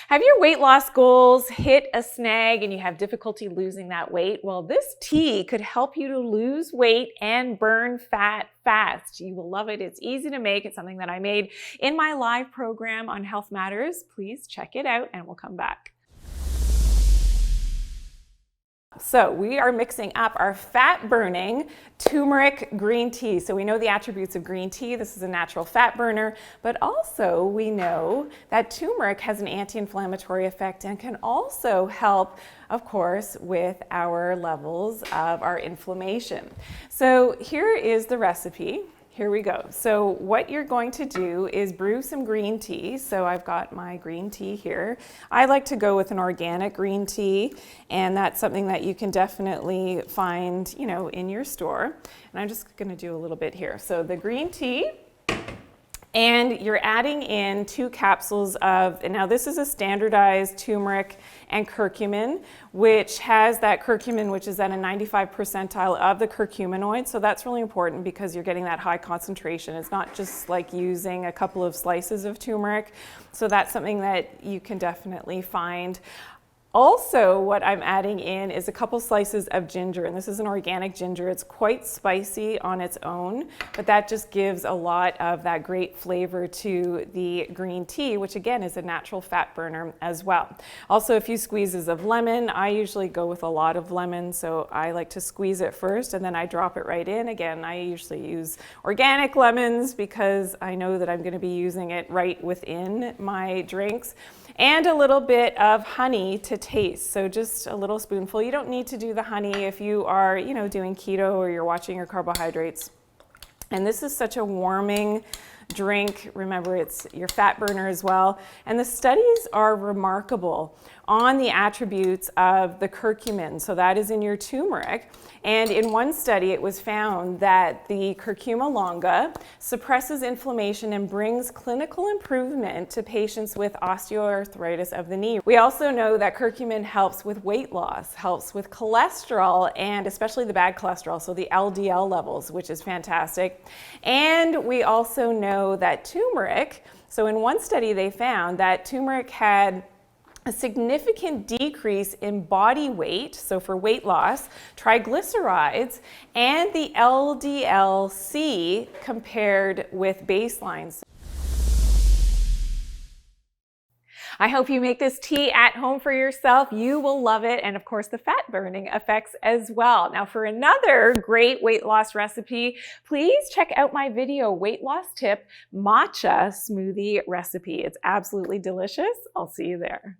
Have your weight loss goals hit a snag and you have difficulty losing that weight? Well, this tea could help you to lose weight and burn fat fast. You will love it. It's easy to make. It's something that I made in my live program on Health Matters. Please check it out and we'll come back. So we are mixing up our fat-burning turmeric green tea. So we know the attributes of green tea. This is a natural fat burner, but also we know that turmeric has an anti-inflammatory effect and can also help, of course, with our levels of our inflammation. So here is the recipe. Here we go. So what you're going to do is brew some green tea. So I've got my green tea here. I like to go with an organic green tea, and that's something that you can definitely find, in your store. And I'm just going to do a little bit here. So the green tea, and you're adding in 2 capsules of, and now this is a standardized turmeric and curcumin, which has that curcumin, which is at a 95 percentile of the curcuminoid. So that's really important because you're getting that high concentration. It's not just like using a couple of slices of turmeric. So that's something that you can definitely find. Also, what I'm adding in is a couple slices of ginger, and this is an organic ginger. It's quite spicy on its own, but that just gives a lot of that great flavor to the green tea, which again is a natural fat burner as well. Also, a few squeezes of lemon. I usually go with a lot of lemon, so I like to squeeze it first and then I drop it right in. Again, I usually use organic lemons because I know that I'm going to be using it right within my drinks. And a little bit of honey to taste. So just a little spoonful. You don't need to do the honey if you are, doing keto or you're watching your carbohydrates. And this is such a warming drink. Remember, it's your fat burner as well. And the studies are remarkable on the attributes of the curcumin. So that is in your turmeric. And in one study, it was found that the curcuma longa suppresses inflammation and brings clinical improvement to patients with osteoarthritis of the knee. We also know that curcumin helps with weight loss, helps with cholesterol, and especially the bad cholesterol, so the LDL levels, which is fantastic. And we also know that turmeric, so in one study they found that turmeric had a significant decrease in body weight, so for weight loss, triglycerides, and the LDL-C compared with baselines. I hope you make this tea at home for yourself. You will love it. And of course, the fat burning effects as well. Now for another great weight loss recipe, please check out my video weight loss tip matcha smoothie recipe. It's absolutely delicious. I'll see you there.